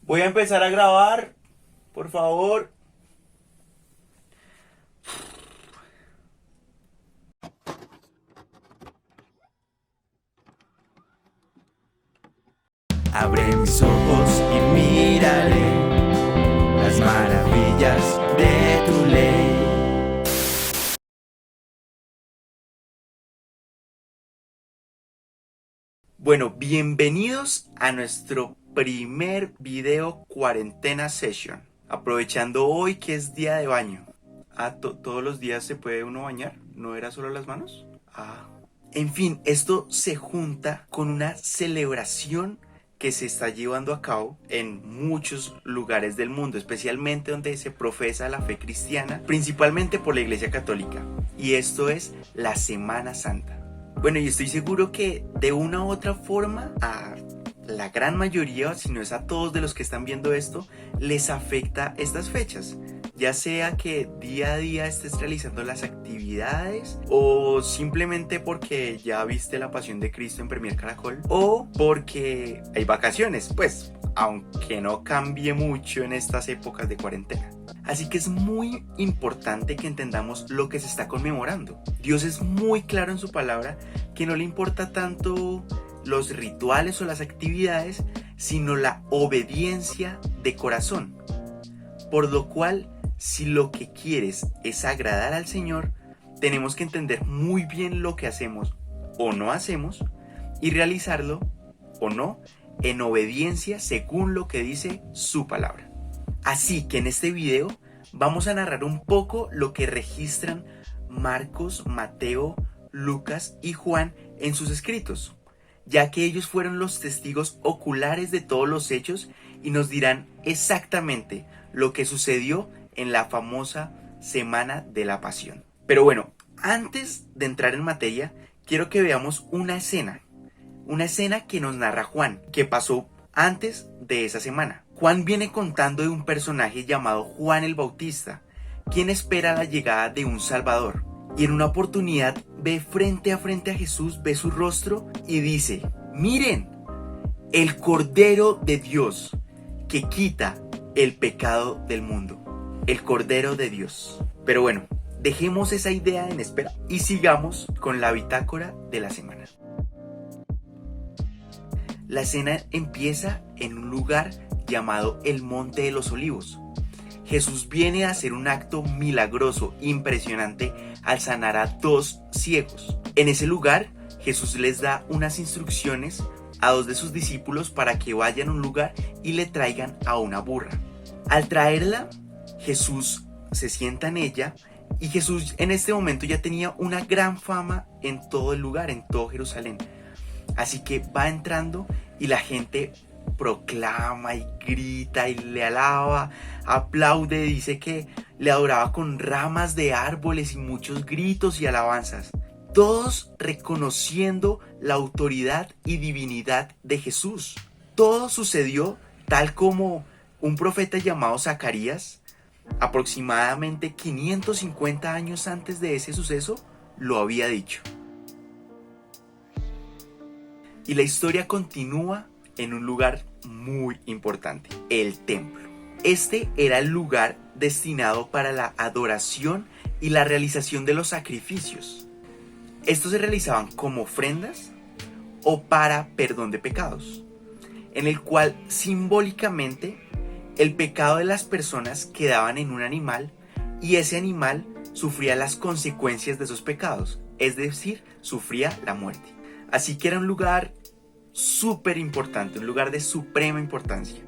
Voy a empezar a grabar, por favor. Abre mis ojos y miraré las maravillas de tu ley. Bueno, bienvenidos a nuestro primer video cuarentena session. Aprovechando hoy que es día de baño. ¿Todos los días se puede uno bañar? ¿No era solo las manos? En fin, esto se junta con una celebración que se está llevando a cabo en muchos lugares del mundo, especialmente donde se profesa la fe cristiana, principalmente por la Iglesia Católica. Y esto es la Semana Santa. Bueno, y estoy seguro que de una u otra forma a la gran mayoría, si no es a todos de los que están viendo esto, les afecta estas fechas. Ya sea que día a día estés realizando las actividades o simplemente porque ya viste La Pasión de Cristo en Premier Caracol o porque hay vacaciones, pues, aunque no cambie mucho en estas épocas de cuarentena. Así que es muy importante que entendamos lo que se está conmemorando. Dios es muy claro en su palabra que no le importa tanto los rituales o las actividades, sino la obediencia de corazón. Por lo cual, si lo que quieres es agradar al Señor, tenemos que entender muy bien lo que hacemos o no hacemos y realizarlo o no en obediencia según lo que dice su palabra. Así que en este video vamos a narrar un poco lo que registran Marcos, Mateo, Lucas y Juan en sus escritos, ya que ellos fueron los testigos oculares de todos los hechos y nos dirán exactamente lo que sucedió en la famosa Semana de la Pasión. Pero bueno, antes de entrar en materia, quiero que veamos una escena que nos narra Juan, que pasó antes de esa semana. Juan viene contando de un personaje llamado Juan el Bautista, quien espera la llegada de un Salvador. Y en una oportunidad ve frente a Jesús, ve su rostro y dice: miren, el Cordero de Dios que quita el pecado del mundo. El Cordero de Dios. Pero bueno, dejemos esa idea en espera y sigamos con la bitácora de la semana. La escena empieza en un lugar llamado el Monte de los Olivos. Jesús viene a hacer un acto milagroso, impresionante, al sanar a 2 ciegos. En ese lugar, Jesús les da unas instrucciones a 2 de sus discípulos para que vayan a un lugar y le traigan a una burra. Al traerla, Jesús se sienta en ella y Jesús en este momento ya tenía una gran fama en todo el lugar, en todo Jerusalén. Así que va entrando y la gente proclama y grita y le alaba, aplaude, dice que le adoraba con ramas de árboles y muchos gritos y alabanzas. Todos reconociendo la autoridad y divinidad de Jesús. Todo sucedió tal como un profeta llamado Zacarías, aproximadamente 550 años antes de ese suceso, lo había dicho. Y la historia continúa en un lugar muy importante, el templo. Este era el lugar destinado para la adoración y la realización de los sacrificios. Estos se realizaban como ofrendas o para perdón de pecados, en el cual simbólicamente el pecado de las personas quedaban en un animal y ese animal sufría las consecuencias de esos pecados, es decir, sufría la muerte. Así que era un lugar súper importante, un lugar de suprema importancia.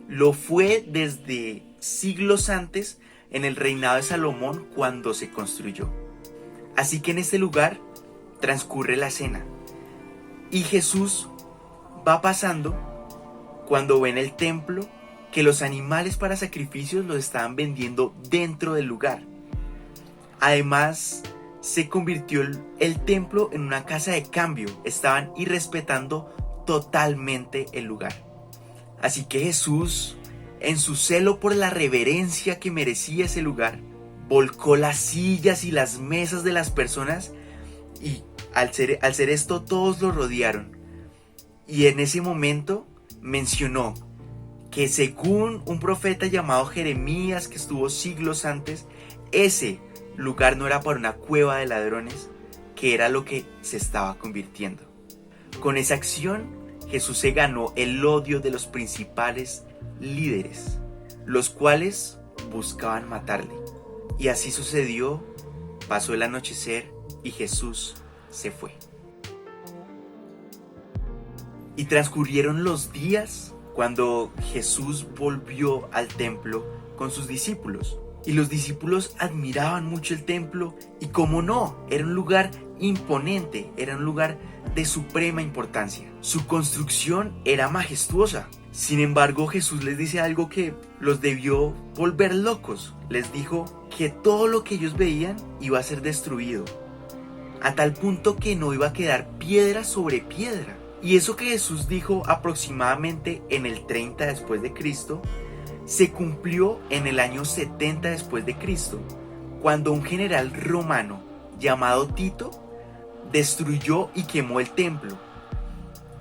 Lo fue desde siglos antes en el reinado de Salomón cuando se construyó. Así que en este lugar transcurre la escena y Jesús va pasando cuando ve en el templo que los animales para sacrificios los estaban vendiendo dentro del lugar. Además, se convirtió el templo en una casa de cambio. Estaban irrespetando totalmente el lugar. Así que Jesús, en su celo por la reverencia que merecía ese lugar, volcó las sillas y las mesas de las personas y al ser esto todos lo rodearon. Y en ese momento mencionó que según un profeta llamado Jeremías que estuvo siglos antes, ese lugar no era para una cueva de ladrones, que era lo que se estaba convirtiendo. Con esa acción, Jesús se ganó el odio de los principales líderes, los cuales buscaban matarle. Y así sucedió, pasó el anochecer y Jesús se fue. Y transcurrieron los días cuando Jesús volvió al templo con sus discípulos. Y los discípulos admiraban mucho el templo y cómo no, era un lugar imponente, era un lugar de suprema importancia. Su construcción era majestuosa. Sin embargo, Jesús les dice algo que los debió volver locos. Les dijo que todo lo que ellos veían iba a ser destruido, a tal punto que no iba a quedar piedra sobre piedra. Y eso que Jesús dijo aproximadamente en el 30 después de Cristo, se cumplió en el año 70 después de Cristo, cuando un general romano llamado Tito destruyó y quemó el templo.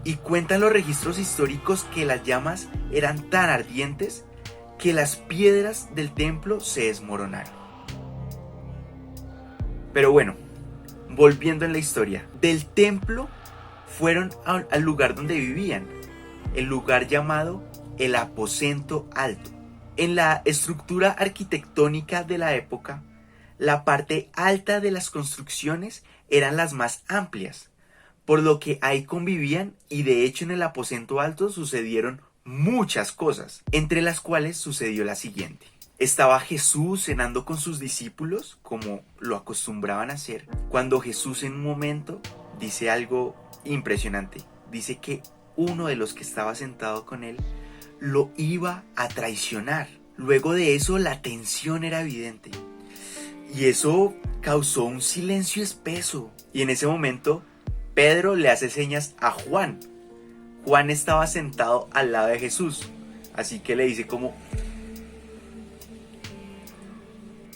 Y cuentan los registros históricos que las llamas eran tan ardientes que las piedras del templo se desmoronaron. Pero bueno, volviendo en la historia, del templo fueron al lugar donde vivían, el lugar llamado el aposento alto. En la estructura arquitectónica de la época, la parte alta de las construcciones eran las más amplias, por lo que ahí convivían, y de hecho en el aposento alto sucedieron muchas cosas, entre las cuales sucedió la siguiente. Estaba Jesús cenando con sus discípulos, como lo acostumbraban a hacer, cuando Jesús en un momento dice algo impresionante. Dice que uno de los que estaba sentado con él lo iba a traicionar. Luego de eso la tensión era evidente y eso causó un silencio espeso, y en ese momento Pedro le hace señas a Juan. Juan estaba sentado al lado de Jesús, así que le dice como...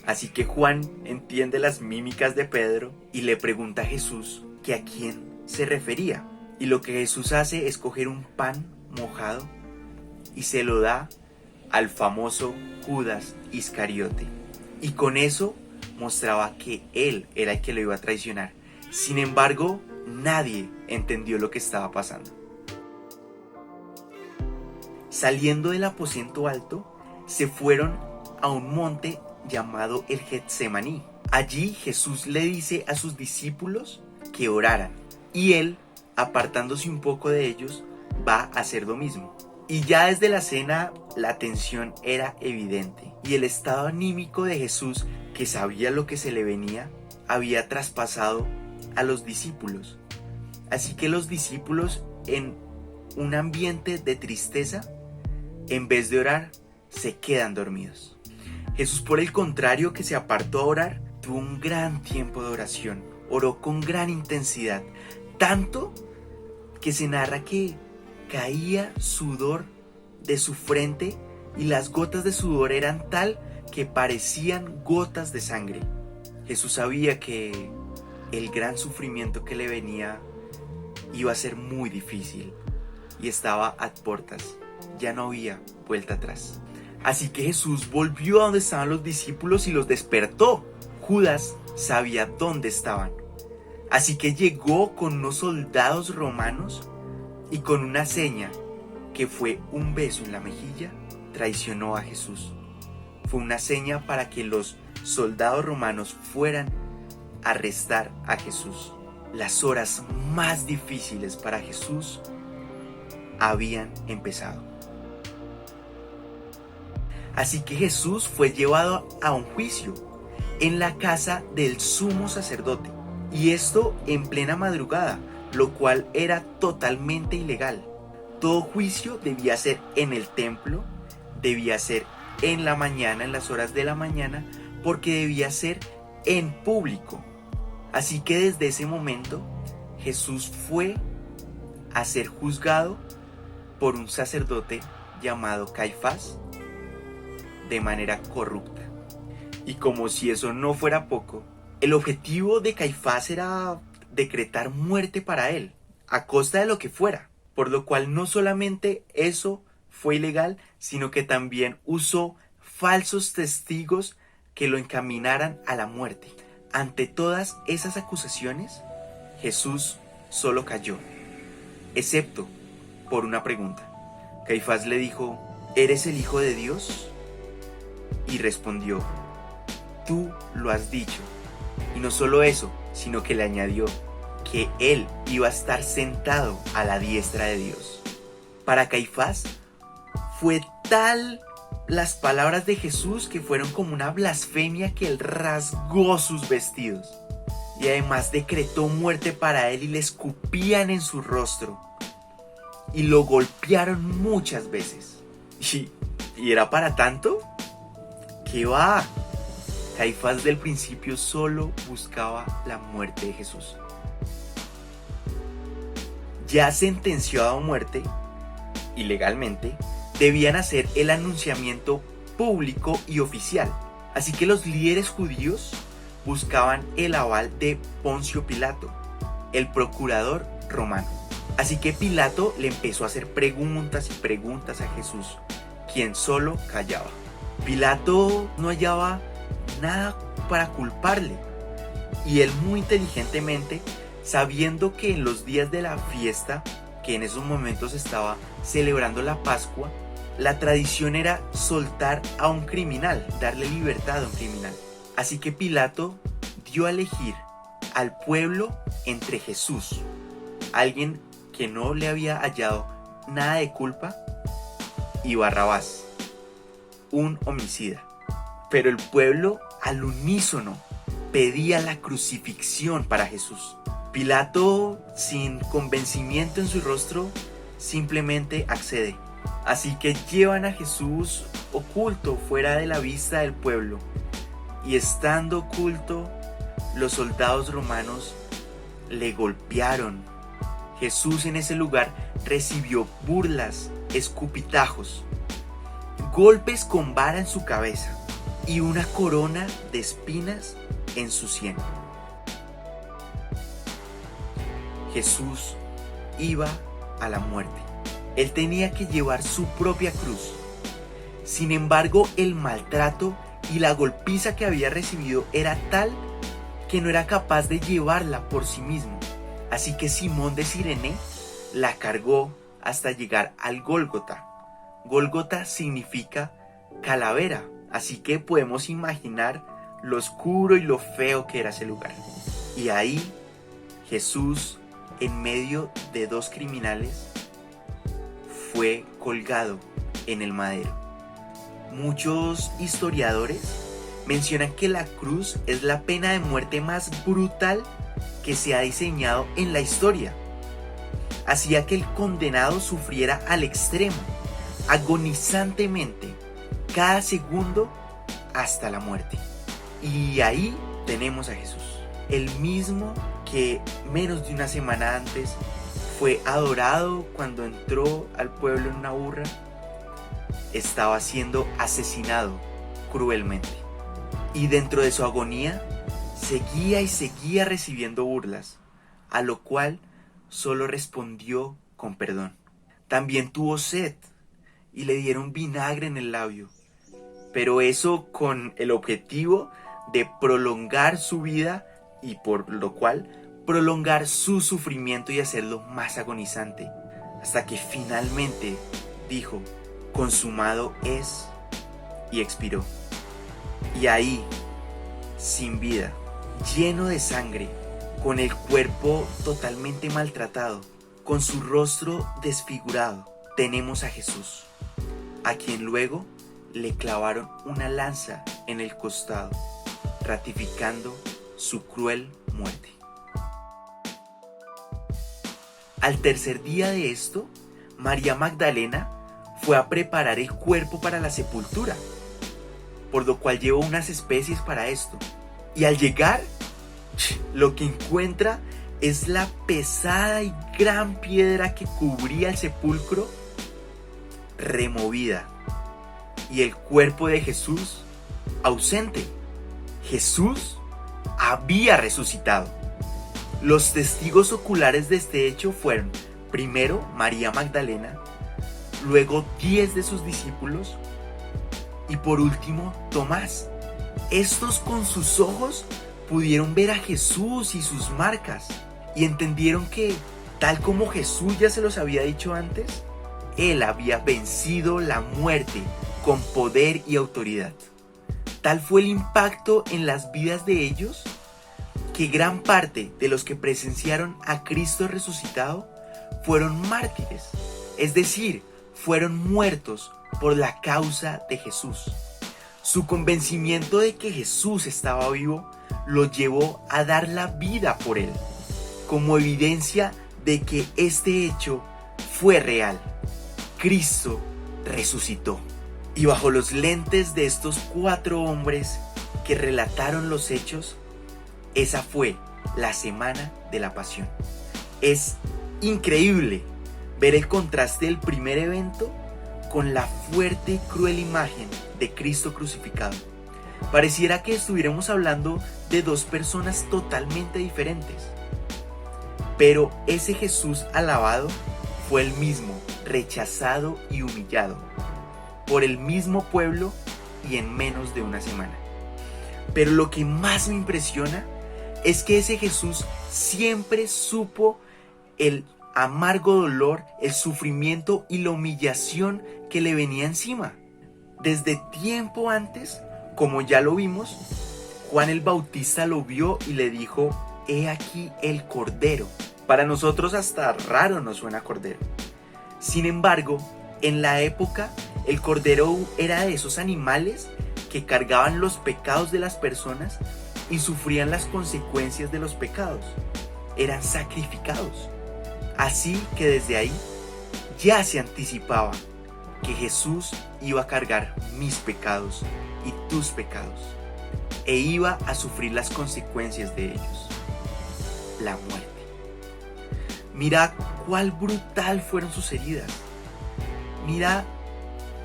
Así que Juan entiende las mímicas de Pedro y le pregunta a Jesús que a quién se refería. Y lo que Jesús hace es coger un pan mojado y se lo da al famoso Judas Iscariote. Y con eso mostraba que él era el que lo iba a traicionar. Sin embargo, nadie entendió lo que estaba pasando. Saliendo del aposento alto, se fueron a un monte llamado el Getsemaní. Allí Jesús le dice a sus discípulos que oraran, y él, apartándose un poco de ellos, va a hacer lo mismo. Y ya desde la cena la tensión era evidente, y el estado anímico de Jesús, que sabía lo que se le venía, había traspasado a los discípulos. Así que los discípulos, en un ambiente de tristeza, en vez de orar, se quedan dormidos. Jesús, por el contrario, que se apartó a orar, tuvo un gran tiempo de oración. Oró con gran intensidad, tanto que se narra que caía sudor de su frente y las gotas de sudor eran tal que parecían gotas de sangre. Jesús sabía que el gran sufrimiento que le venía iba a ser muy difícil y estaba a puertas, ya no había vuelta atrás. Así que Jesús volvió a donde estaban los discípulos y los despertó. Judas sabía dónde estaban, así que llegó con unos soldados romanos y con una seña que fue un beso en la mejilla, traicionó a Jesús. Fue una seña para que los soldados romanos fueran a arrestar a Jesús. Las horas más difíciles para Jesús habían empezado. Así que Jesús fue llevado a un juicio en la casa del sumo sacerdote, y esto en plena madrugada, lo cual era totalmente ilegal. Todo juicio debía ser en el templo, debía ser en la mañana, en las horas de la mañana, porque debía ser en público. Así que desde ese momento Jesús fue a ser juzgado por un sacerdote llamado Caifás de manera corrupta. Y como si eso no fuera poco, el objetivo de Caifás era decretar muerte para él, a costa de lo que fuera. Por lo cual no solamente eso fue ilegal, sino que también usó falsos testigos que lo encaminaran a la muerte. Ante todas esas acusaciones, Jesús solo cayó, excepto por una pregunta. Caifás le dijo: ¿eres el Hijo de Dios? Y respondió: tú lo has dicho. Y no solo eso, sino que le añadió que él iba a estar sentado a la diestra de Dios. Para Caifás fue tal las palabras de Jesús que fueron como una blasfemia que él rasgó sus vestidos. Y además decretó muerte para él y le escupían en su rostro. Y lo golpearon muchas veces. ¿Y era para tanto? ¿Qué va? Caifás del principio solo buscaba la muerte de Jesús. Ya sentenciado a muerte, ilegalmente, debían hacer el anunciamiento público y oficial. Así que los líderes judíos buscaban el aval de Poncio Pilato, el procurador romano. Así que Pilato le empezó a hacer preguntas y preguntas a Jesús, quien solo callaba. Pilato no hallaba nada para culparle, y él muy inteligentemente, sabiendo que en los días de la fiesta, que en esos momentos estaba celebrando la Pascua, la tradición era soltar a un criminal, darle libertad a un criminal. Así que Pilato dio a elegir al pueblo entre Jesús, alguien que no le había hallado nada de culpa, y Barrabás, un homicida. Pero el pueblo al unísono pedía la crucifixión para Jesús. Pilato, sin convencimiento en su rostro, simplemente accede. Así que llevan a Jesús oculto fuera de la vista del pueblo. Y estando oculto, los soldados romanos le golpearon. Jesús en ese lugar recibió burlas, escupitajos, golpes con vara en su cabeza y una corona de espinas en su sien. Jesús iba a la muerte. Él tenía que llevar su propia cruz. Sin embargo, el maltrato y la golpiza que había recibido era tal que no era capaz de llevarla por sí mismo. Así que Simón de Cirene la cargó hasta llegar al Gólgota. Gólgota significa calavera, así que podemos imaginar lo oscuro y lo feo que era ese lugar. Y ahí Jesús, en medio de dos criminales, fue colgado en el madero. Muchos historiadores mencionan que la cruz es la pena de muerte más brutal que se ha diseñado en la historia. Hacía que el condenado sufriera al extremo, agonizantemente, cada segundo hasta la muerte. Y ahí tenemos a Jesús, el mismo que menos de una semana antes fue adorado cuando entró al pueblo en una burra, estaba siendo asesinado cruelmente. Y dentro de su agonía, seguía y seguía recibiendo burlas, a lo cual solo respondió con perdón. También tuvo sed y le dieron vinagre en el labio, pero eso con el objetivo de prolongar su vida y por lo cual prolongar su sufrimiento y hacerlo más agonizante, hasta que finalmente dijo: consumado es, y expiró. Y ahí, sin vida, lleno de sangre, con el cuerpo totalmente maltratado, con su rostro desfigurado, tenemos a Jesús, a quien luego le clavaron una lanza en el costado, ratificando su cruel muerte. Al tercer día de esto, María Magdalena fue a preparar el cuerpo para la sepultura, por lo cual llevó unas especies para esto. Y al llegar, lo que encuentra es la pesada y gran piedra que cubría el sepulcro removida, y el cuerpo de Jesús ausente. Jesús había resucitado. Los testigos oculares de este hecho fueron, primero, María Magdalena, luego 10 de sus discípulos y por último Tomás. Estos con sus ojos pudieron ver a Jesús y sus marcas y entendieron que, tal como Jesús ya se los había dicho antes, Él había vencido la muerte con poder y autoridad. Tal fue el impacto en las vidas de ellos que gran parte de los que presenciaron a Cristo resucitado fueron mártires, es decir, fueron muertos por la causa de Jesús. Su convencimiento de que Jesús estaba vivo los llevó a dar la vida por Él, como evidencia de que este hecho fue real. Cristo resucitó. Y bajo los lentes de estos 4 hombres que relataron los hechos, esa fue la semana de la pasión. Es increíble ver el contraste del primer evento con la fuerte y cruel imagen de Cristo crucificado. Pareciera que estuviéramos hablando de 2 personas totalmente diferentes. Pero ese Jesús alabado fue el mismo, rechazado y humillado por el mismo pueblo y en menos de una semana. Pero lo que más me impresiona es que ese Jesús siempre supo el amargo dolor, el sufrimiento y la humillación que le venía encima. Desde tiempo antes, como ya lo vimos, Juan el Bautista lo vio y le dijo: «He aquí el Cordero». Para nosotros hasta raro nos suena Cordero. Sin embargo, en la época, el Cordero era de esos animales que cargaban los pecados de las personas y sufrían las consecuencias de los pecados. Eran sacrificados. Así que desde ahí ya se anticipaba que Jesús iba a cargar mis pecados y tus pecados e iba a sufrir las consecuencias de ellos, la muerte. Mira cuál brutal fueron sus heridas. Mira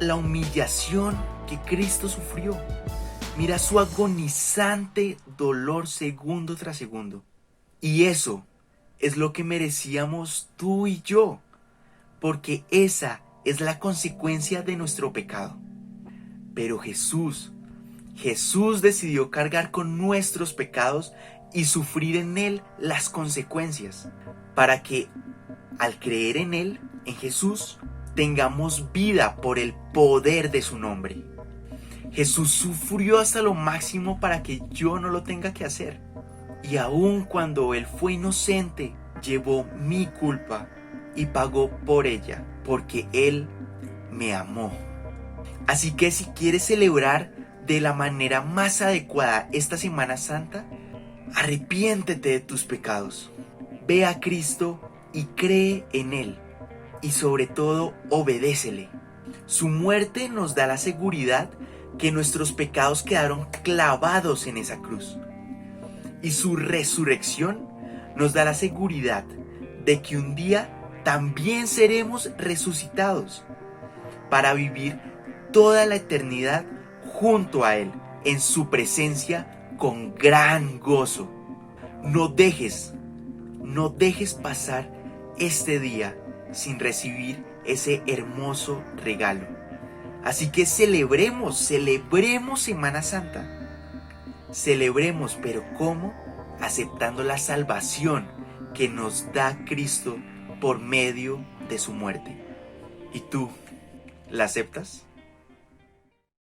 la humillación que Cristo sufrió. Mira su agonizante dolor segundo tras segundo. Y eso es lo que merecíamos tú y yo, porque esa es la consecuencia de nuestro pecado. Pero Jesús decidió cargar con nuestros pecados y sufrir en Él las consecuencias, para que al creer en Él, en Jesús, tengamos vida por el poder de su nombre. Jesús sufrió hasta lo máximo para que yo no lo tenga que hacer. Y aun cuando Él fue inocente, llevó mi culpa y pagó por ella, porque Él me amó. Así que si quieres celebrar de la manera más adecuada esta Semana Santa, arrepiéntete de tus pecados. Ve a Cristo y cree en Él. Y sobre todo, obedécele. Su muerte nos da la seguridad que nuestros pecados quedaron clavados en esa cruz. Y su resurrección nos da la seguridad de que un día también seremos resucitados para vivir toda la eternidad junto a Él, en su presencia con gran gozo. No dejes pasar este día sin recibir ese hermoso regalo. Así que celebremos Semana Santa. Celebremos, pero ¿cómo? Aceptando la salvación que nos da Cristo por medio de su muerte. ¿Y tú, la aceptas?